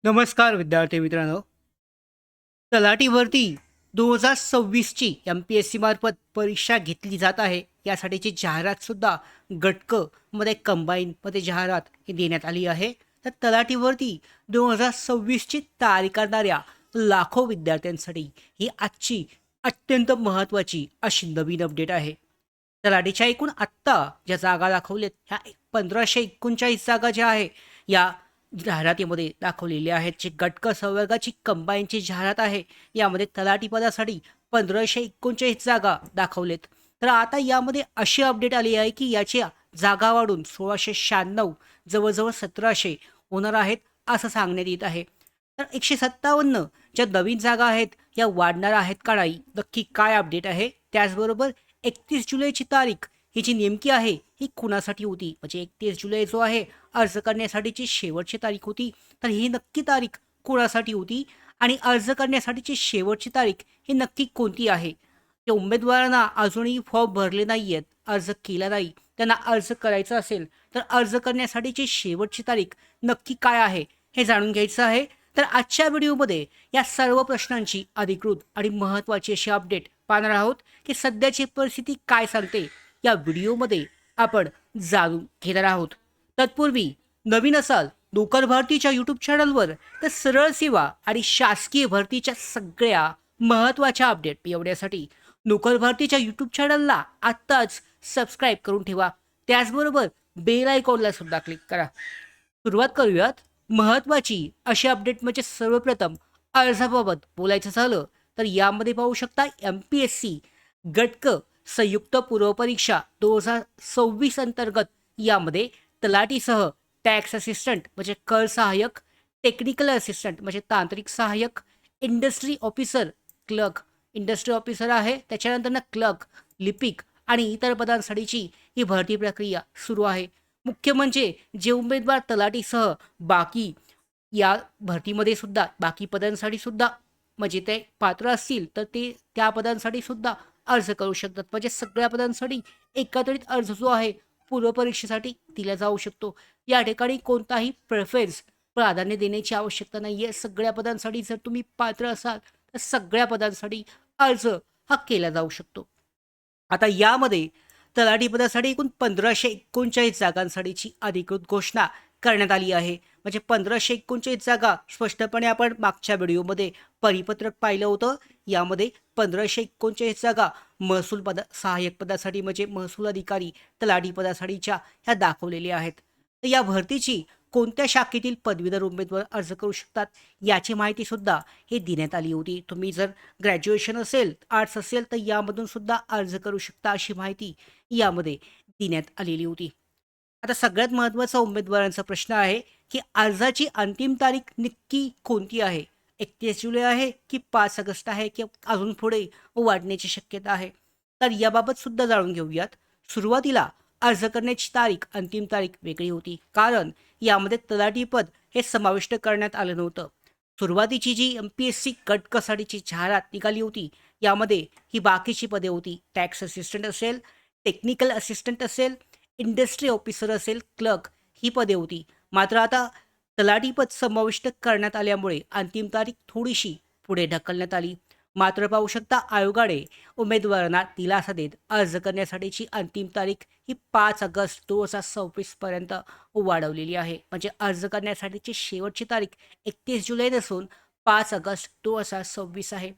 नमस्कार विद्यार्थी मित्रांनो. तलाठी भरती 2026ची एम-पी-एस-सी मार्फत परीक्षा घेतली जात आहे. यासाठीची जाहिरातसुद्धा गटकमध्ये कंबाईनमध्ये जाहिरात ही देण्यात आली आहे. तर तलाठी भरती 2026ची तयारी करणाऱ्या लाखो विद्यार्थ्यांसाठी ही आजची अत्यंत महत्त्वाची अशी नवीन अपडेट आहे. तलाठीच्या एकूण आत्ता ज्या जागा दाखवल्यात ह्या 1539 जागा ज्या आहे या जाहिरातीमध्ये दाखवलेली आहेत. जी गटक संवर्गाची कंबाईनची जाहिरात आहे. यामध्ये तलाठी पदासाठी 1539 जागा दाखवलेत. तर आता यामध्ये अशी अपडेट आली आहे की याच्या जागा वाढून 1696 जवळजवळ 1700 होणार आहेत असं सांगण्यात येत आहे. तर 157 ज्या नवीन जागा आहेत या वाढणार आहेत का नाही, नक्की काय अपडेट आहे. त्याचबरोबर 31 जुलैची तारीख ही जी नेमकी आहे ही कुणासाठी होती, म्हणजे 31 जुलै जो आहे अर्ज करण्यासाठीची शेवटची तारीख होती. तर ही नक्की तारीख कुणासाठी होती आणि अर्ज करण्यासाठीची शेवटची तारीख ही नक्की कोणती आहे. त्या उमेदवारांना अजूनही फॉर्म भरले नाही आहेत, अर्ज केला नाही, त्यांना अर्ज करायचा असेल तर अर्ज करण्यासाठीची शेवटची तारीख नक्की काय आहे हे जाणून घ्यायचं आहे. तर आजच्या व्हिडिओमध्ये या सर्व प्रश्नांची अधिकृत आणि महत्त्वाची अशी अपडेट पाहणार आहोत की सध्याची परिस्थिती काय सांगते. या व्हिडिओमध्ये आपण जाणून घेणार आहोत. तत्पूर्वी नवीन असाल नोकर भरतीच्या यूट्यूब चॅनलवर तर सरळ सेवा आणि शासकीय भरतीच्या सगळ्या महत्त्वाच्या अपडेट मिळवण्यासाठी नोकर भरतीच्या यूट्यूब चॅनलला आत्ताच सबस्क्राईब करून ठेवा. त्याचबरोबर बेल आयकॉनला सुद्धा क्लिक करा. सुरुवात करूयात. महत्त्वाची अशी अपडेट म्हणजे सर्वप्रथम अर्जाबाबत बोलायचं झालं तर यामध्ये पाहू शकता एम-पी-एस-सी गटक संयुक्त पूर्वपरीक्षा 2026 अंतर्गत यामध्ये तलाठीसह टॅक्स असिस्टंट म्हणजे कर सहाय्यक, टेक्निकल असिस्टंट म्हणजे तांत्रिक सहाय्यक, industry officer clerk industry officer आहे, त्याच्यानंतर क्लर्क, लिपिक आणि इतर पदांसाठीची ही भरती प्रक्रिया सुरू आहे. मुख्य म्हणजे जे उमेदवार तलाठीसह बाकी या भरतीमध्ये सुद्धा बाकी पदांसाठी सुद्धा म्हणजे ते पात्र असतील तर ते त्या पदांसाठी सुद्धा अर्ज करू शकतात. म्हणजे सगळ्या पदांसाठी एकत्रित अर्ज जो आहे पूर्वपरीक्षेसाठी दिला जाऊ शकतो. या ठिकाणी कोणताही प्रेफरन्स प्राधान्य देण्याची आवश्यकता नाही आहे. सगळ्या पदांसाठी जर तुम्ही पात्र असाल तर सगळ्या पदांसाठी अर्ज हा केला जाऊ शकतो. आता यामध्ये तलाठी पदासाठी एकूण 1539 जागांसाठीची अधिकृत घोषणा करण्यात आली आहे. म्हणजे 1539 जागा स्पष्टपणे आपण मागच्या व्हिडिओमध्ये परिपत्रक पाहिलं होतं. यामध्ये 1539 जागा महसूल सहाय्यक पदासाठी म्हणजे महसूल अधिकारी तलाठी पदासाठीच्या ह्या दाखवलेल्या आहेत. तर या भरतीची कोणत्या शाखेतील पदवीधर उमेदवार अर्ज करू शकतात याची माहिती सुद्धा हे देण्यात आली होती. तुम्ही जर ग्रॅज्युएशन असेल, आर्ट्स असेल तर यामधून सुद्धा अर्ज करू शकता अशी माहिती यामध्ये देण्यात आलेली होती. आता सगळ्यात महत्त्वाचा उमेदवारांचा प्रश्न आहे की अर्जाची अंतिम तारीख नक्की कोणती आहे. 31 जुलै आहे की 5 ऑगस्ट आहे की अजून पुढे वाढण्याची शक्यता आहे. तर याबाबत सुद्धा जाणून घेऊयात. सुरुवातीला अर्ज करण्याची तारीख अंतिम तारीख वेगळी होती, कारण यामध्ये तलाठी पद हे समाविष्ट करण्यात आलं नव्हतं. सुरुवातीची जी एम-पी-एस-सी गटकसाठीची जाहिरात निघाली होती यामध्ये ही बाकीची पदे होती. टॅक्स असिस्टंट असेल, टेक्निकल असिस्टंट असेल, इंडस्ट्री ऑफिसर असेल, क्लर्क ही पदे होती. मात्र आता तलाठी पद समाविष्ट करण्यात आल्यामुळे अंतिम तारीख थोडीशी पुढे ढकलण्यात आली. मात्र पाहू शकता आयोगाने उमेदवारांना दिलासा देत अर्ज करण्यासाठीची अंतिम तारीख ही 5 ऑगस्ट 2026 पर्यंत वाढवलेली आहे. म्हणजे अर्ज करण्यासाठीची शेवटची तारीख 31 जुलै नसून 5 ऑगस्ट 2026 आहे.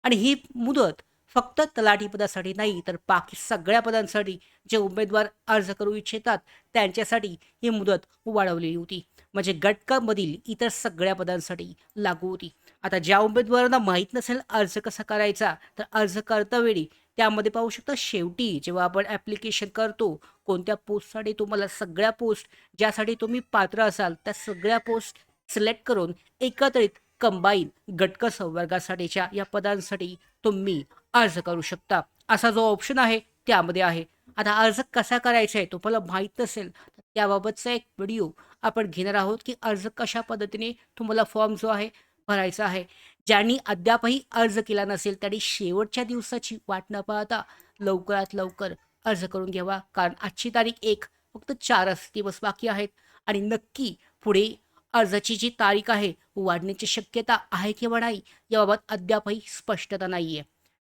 आणि ही मुदत फक्त तलाठी पदासाठी नाही तर बाकी सगळ्या पदांसाठी जे उमेदवार अर्ज करू इच्छितात त्यांच्यासाठी ही मुदत वाढवलेली होती. म्हणजे गटकमधील इतर सगळ्या पदांसाठी लागू होती. आता ज्या उमेदवारांना माहीत नसेल अर्ज कसा करायचा तर अर्ज करतावेळी त्यामध्ये पाहू शकता शेवटी जेव्हा आपण ॲप्लिकेशन करतो कोणत्या पोस्टसाठी तुम्हाला सगळ्या पोस्ट ज्यासाठी तुम्ही पात्र असाल त्या सगळ्या पोस्ट सिलेक्ट करून एकत्रित कंबाईन गटक संवर्गासाठीच्या या पदांसाठी तुम्ही अर्ज करू शकता. असा जो ऑप्शन आहे त्यामध्ये आहे. आता अर्ज कसा करायचा आहे तुम्हाला माहीत नसेल तर त्याबाबतचा एक व्हिडिओ आपण घेणार आहोत की अर्ज कशा पद्धतीने तुम्हाला फॉर्म जो आहे भरायचा आहे. ज्यांनी अद्यापही अर्ज केला नसेल त्यांनी शेवटच्या दिवसाची वाट न पाहता लवकरात लवकर अर्ज करून घ्यावा, कारण आजची तारीख 1 फक्त 4 दिवस बाकी आहेत आणि नक्की पुढे अर्जाची जी तारीख आहे वाढण्याची शक्यता आहे किंवा नाही याबाबत अद्यापही स्पष्टता नाहीये.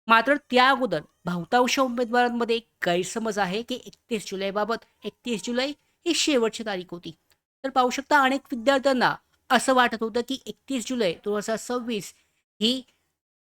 मात्र त्या अगोदर बहुतांश उमेदवारांमध्ये एक गैरसमज आहे की 31 जुलैबाबत 31 जुलै ही शेवटची तारीख होती. तर पाहू शकता अनेक विद्यार्थ्यांना असं वाटत होतं की 31 जुलै 2026 ही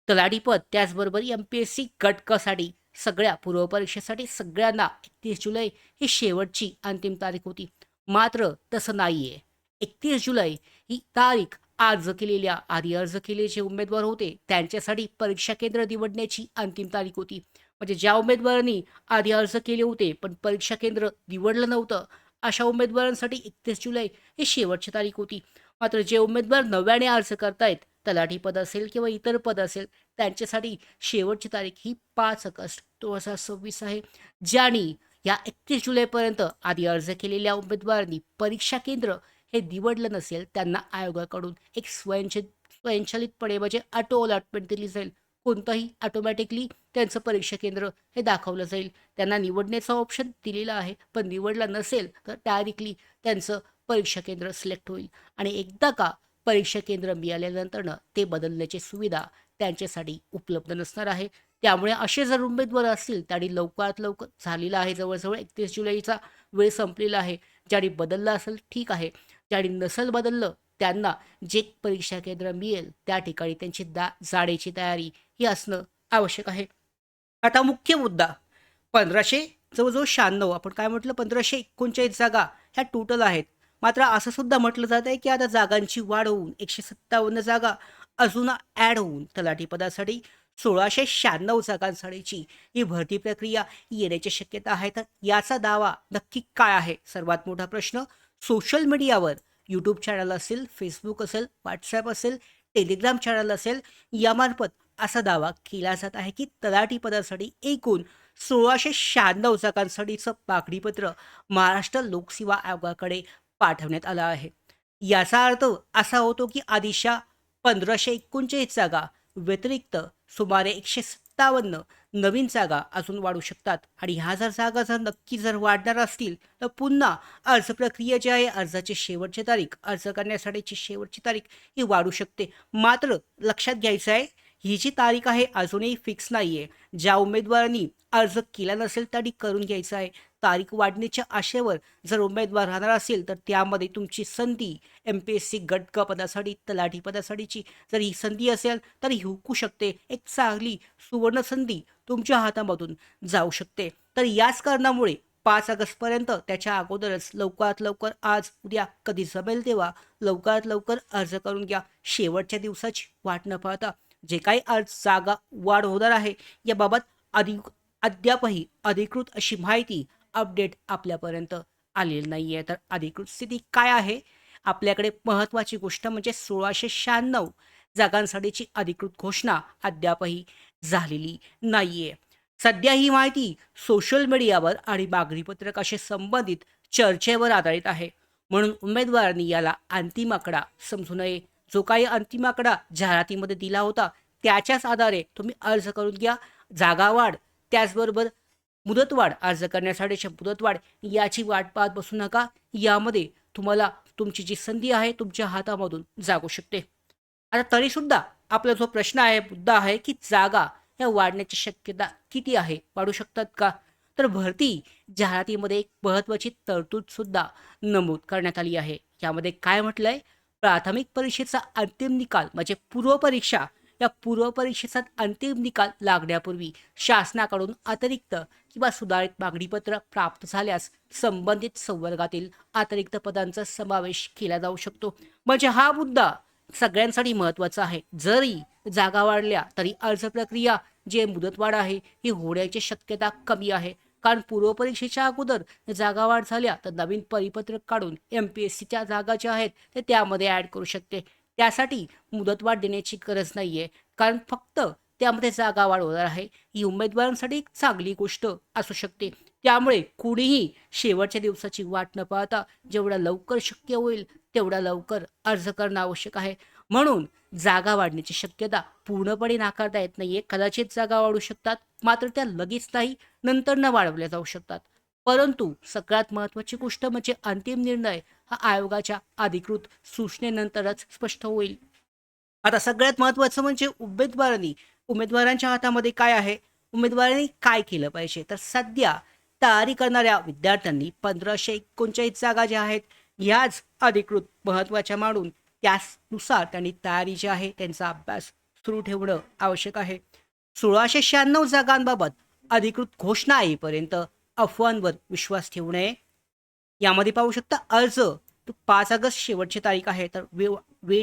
तलाठीपद त्याचबरोबर एम-पी-एस-सी गट क साठी सगळ्या पूर्वपरीक्षेसाठी सगळ्यांना 31 जुलै ही शेवटची अंतिम तारीख होती. मात्र तसं नाहीये. 31 जुलै ही तारीख अर्ज केलेल्या आधी अर्ज केलेले जे उमेदवार होते त्यांच्यासाठी परीक्षा केंद्र निवडण्याची अंतिम तारीख होती. म्हणजे ज्या उमेदवारांनी आधी अर्ज केले होते पण परीक्षा केंद्र निवडलं नव्हतं, अशा उमेदवारांसाठी 31 जुलै ही शेवटची तारीख होती. मात्र जे उमेदवार नव्याने अर्ज करतायत, तलाठी पद असेल किंवा इतर पद असेल, त्यांच्यासाठी शेवटची तारीख ही 5 ऑगस्ट 2026 आहे. ज्यांनी या 31 जुलैपर्यंत आधी अर्ज केलेल्या उमेदवारांनी परीक्षा केंद्र हे निवडलं नसेल, त्यांना आयोगाकडून एक स्वयंचलितपणे म्हणजे ऑटो अलॉटमेंट दिली जाईल. कोणतंही ऑटोमॅटिकली त्यांचं परीक्षा केंद्र हे दाखवलं जाईल. त्यांना निवडण्याचा ऑप्शन दिलेला आहे, पण निवडलं नसेल तर डायरेक्टली त्यांचं परीक्षा केंद्र सिलेक्ट होईल आणि एकदा का परीक्षा केंद्र मिळाल्यानंतरनं ते बदलण्याची सुविधा त्यांच्यासाठी उपलब्ध नसणार आहे. त्यामुळे असे जर उमेदवार असतील त्यांनी लवकरात लवकर झालेला आहे जवळ-जवळ 31 जुलैचा वेळ संपलेला आहे. ज्यांनी बदललं असेल ठीक आहे. ज्यांनी नसेल बदललं त्यांना जे परीक्षा केंद्र मिळेल त्या ठिकाणी त्यांची जाण्याची तयारी ही असणं आवश्यक आहे. आता मुख्य मुद्दा 1500 जवळ-जवळ 96 आपण काय म्हटलं 1539 जागा ह्या टोटल आहेत. मात्र असं सुद्धा म्हटलं जात आहे की आता जागांची वाढ होऊन 157 जागा अजून ॲड होऊन तलाठी पदासाठी 1696 जागांसाठीची ही भरती प्रक्रिया येण्याची शक्यता आहे. तर याचा दावा नक्की काय आहे? सर्वात मोठा प्रश्न सोशल मीडियावर यूट्यूब चॅनल असेल, फेसबुक असेल, व्हॉट्सॲप असेल, टेलिग्राम चॅनल असेल यामार्फत असा दावा केला जात आहे की तलाठी पदासाठी एकूण 1696 जागांसाठीचं मागणीपत्र महाराष्ट्र लोकसेवा आयोगाकडे पाठवण्यात आलं आहे. याचा अर्थ असा होतो की आधीच्या 1539 जागा व्यतिरिक्त सुमारे 157 नवीन जागा अजून वाढू शकतात आणि ह्या जागा नक्की वाढणार असतील तर पुन्हा अर्ज प्रक्रिया जी आहे अर्जाची शेवटची तारीख अर्ज करण्यासाठीची शेवटची तारीख ही वाढू शकते. मात्र लक्षात घ्यायचं आहे ही जी तारीख आहे अजूनही फिक्स नाही आहे. ज्या उमेदवारांनी अर्ज केला नसेल त्यांनी करून घ्यायचं आहे. तारीख वाढण्याच्या आशेवर जर उमेदवार राहणार असेल तर त्यामध्ये तुमची संधी एम-पी-एस-सी गट क पदासाठी तलाठी पदासाठीची जर ही संधी असेल तर ही हुकू शकते. एक चांगली सुवर्ण संधी तुमच्या हातामधून जाऊ शकते. तर याच कारणामुळे 5 ऑगस्टपर्यंत त्याच्या अगोदरच लवकरात लवकर आज उद्या कधी जमेल तेव्हा लवकरात लवकर अर्ज करून घ्या. शेवटच्या दिवसाची वाट न पाहता जे काही आज जागा वाढ होणार आहे याबाबत अद्यापही अधिकृत अशी माहिती अपडेट आपल्यापर्यंत आलेली नाही आहे. तर अधिकृत स्थिती काय आहे? आपल्याकडे महत्त्वाची गोष्ट म्हणजे 1696 जागांसाठीची अधिकृत घोषणा अद्यापही झालेली नाही आहे. सध्या ही माहिती सोशल मीडियावर आणि मागणीपत्रकाशी संबंधित चर्चेवर आधारित आहे. म्हणून उमेदवारांनी याला अंतिम आकडा समजू नये. जो काही अंतिम आकडा जाहिरातीमध्ये दिला होता त्याच्याच आधारे तुम्ही अर्ज करून घ्या. जागावाढ त्याचबरोबर मुदतवाढ अर्ज करण्यासाठीची मुदतवाढ याची वाट पाहत बसू नका. यामध्ये तुम्हाला तुमची जी संधी आहे तुमच्या हातामधून जागू शकते. आता तरीसुद्धा आपला जो प्रश्न आहे मुद्दा आहे की जागा ह्या वाढण्याची शक्यता किती आहे? वाढू शकतात का? तर भरती जाहिरातीमध्ये एक महत्त्वाची तरतूद सुद्धा नमूद करण्यात आली आहे. यामध्ये काय म्हटलंय? प्राथमिक परीक्षेचा अंतिम निकाल म्हणजे पूर्वपरीक्षा या पूर्वपरीक्षेचा अंतिम निकाल लागण्यापूर्वी शासनाकडून अतिरिक्त किंवा सुधारित मागणीपत्र प्राप्त झाल्यास संबंधित संवर्गातील अतिरिक्त पदांचा समावेश केला जाऊ शकतो. म्हणजे हा मुद्दा सगळ्यांसाठी महत्त्वाचा आहे. जरी जागा वाढल्या तरी अर्ज प्रक्रिया जे मुदतवाढ आहे ही होण्याची शक्यता कमी आहे. कारण पूर्वपरीक्षेच्या अगोदर जागा वाढ झाल्या तर नवीन परिपत्रक काढून एम-पी-एस-सीच्या जागा ज्या आहेत ते त्यामध्ये ॲड करू शकते. त्यासाठी मुदतवाढ देण्याची गरज नाही आहे. कारण फक्त त्यामध्ये जागा वाढ होणार आहे. ही उमेदवारांसाठी एक चांगली गोष्ट असू शकते. त्यामुळे कुणीही शेवटच्या दिवसाची वाट न पाहता जेवढा लवकर शक्य होईल तेवढा लवकर अर्ज करणं आवश्यक आहे. म्हणून जागा वाढण्याची शक्यता पूर्णपणे नाकारता येत नाहीये. कदाचित जागा वाढू शकतात, मात्र त्या लगेच नाही, नंतर न वाढवल्या जाऊ शकतात. परंतु सगळ्यात महत्त्वाची गोष्ट म्हणजे अंतिम निर्णय हा आयोगाच्या अधिकृत सूचनेनंतरच स्पष्ट होईल. आता सगळ्यात महत्त्वाचं म्हणजे उमेदवारांच्या हातामध्ये काय आहे? उमेदवारांनी काय केलं पाहिजे? तर सध्या तयारी करणाऱ्या विद्यार्थ्यांनी 1539 जागा ज्या आहेत, ह्याच अधिकृत महत्त्वाच्या मानून त्यानुसार त्यांनी तयारी जी आहे, त्यांचा अभ्यास सुरू ठेवणं आवश्यक आहे. 1696 जागांबाबत अधिकृत घोषणा येईपर्यंत अफवांवर विश्वास ठेवू नये. यामध्ये पाहू शकता अर्ज तो 5 ऑगस्ट शेवटची तारीख आहे. तर वेळ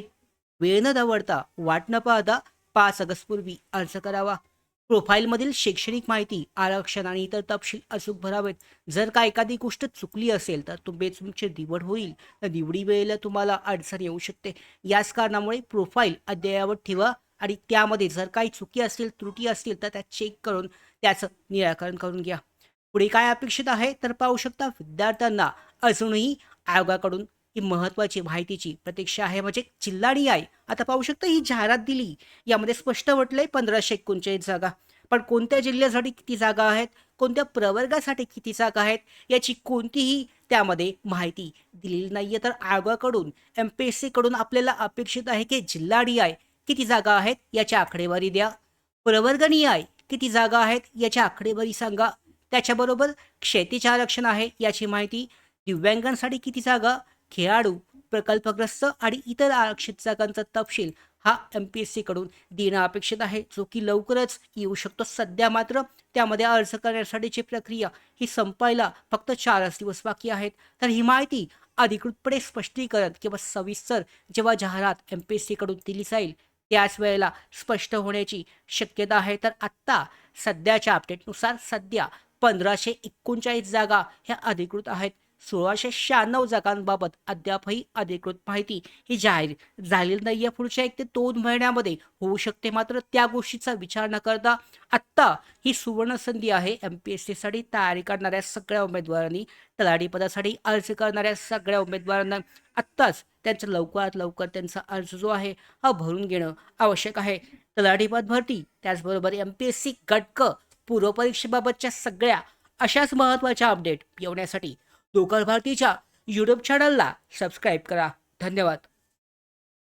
वेळ न दवडता वाट न पाहता 5 ऑगस्ट पूर्वी अर्ज करावा. प्रोफाईलमधील शैक्षणिक माहिती, आरक्षण आणि इतर तपशील अचूक भरावेत. जर का एखादी गोष्ट चुकली असेल तर तुमची निवड होईल, तर निवडी वेळेला तुम्हाला अडचण येऊ शकते. याच कारणामुळे प्रोफाईल अद्ययावत ठेवा आणि त्यामध्ये जर काही चुकी असतील, त्रुटी असतील तर त्या चेक करून त्याचं निराकरण करून घ्या. पुढे काय अपेक्षित आहे तर पाहू शकता विद्यार्थ्यांना अजूनही आयोगाकडून ही महत्त्वाची माहितीची प्रतीक्षा आहे, म्हणजे चिल्लाणी. आता पाहू शकता ही जाहिरात दिली, यामध्ये स्पष्ट म्हटलंय 1539 जागा. पण कोणत्या जिल्ह्यासाठी किती जागा आहेत, कोणत्या प्रवर्गासाठी किती जागा आहेत, याची कोणतीही त्यामध्ये माहिती दिलेली नाहीये. तर आयोगाकडून MPSC कडून आपल्याला अपेक्षित आहे की जिल्हा DI किती जागा आहेत याची आकडेवारी द्या. प्रवर्ग निहाय किती जागा आहेत याची आकडेवारी सांगा. त्याच्याबरोबर क्षैतिज आरक्षण आहे याची माहिती, दिव्यांगांसाठी किती जागा, खेळाडू, प्रकल्पग्रस्त आणि इतर आरक्षित जागांचा तपशील हा MPSC कडून देणं अपेक्षित आहे, जो की लवकरच येऊ शकतो. सध्या मात्र त्यामध्ये अर्ज करण्यासाठीची प्रक्रिया ही संपायला फक्त 4च दिवस बाकी आहेत. तर ही माहिती अधिकृतपणे स्पष्टीकरण किंवा सविस्तर जेव्हा जाहिरात MPSC कडून दिली जाईल त्याच वेळेला स्पष्ट होण्याची शक्यता आहे. तर आत्ता सध्याच्या अपडेटनुसार सध्या 1539 जागा ह्या अधिकृत आहेत. 1696 जागांबाबत अद्यापही अधिकृत माहिती ही जाहीर झालेली नाही आहे. पुढच्या 1 ते 2 महिन्यामध्ये होऊ शकते. मात्र त्या गोष्टीचा विचार न करता आत्ता ही सुवर्ण संधी आहे MPSCसाठी तयारी करणाऱ्या सगळ्या उमेदवारांनी, तलाठी पदासाठी अर्ज करणाऱ्या सगळ्या उमेदवारांना आत्ताच त्यांचं लवकरात लवकर त्यांचा अर्ज जो आहे हा भरून घेणं आवश्यक आहे. तलाठी पद भरती त्याचबरोबर MPSC गट क पूर्वपरीक्षेबाबतच्या सगळ्या अशाच महत्त्वाच्या अपडेट येण्यासाठी लोकल भारतीच्या यूट्यूब चॅनलला सबस्क्राईब करा. धन्यवाद.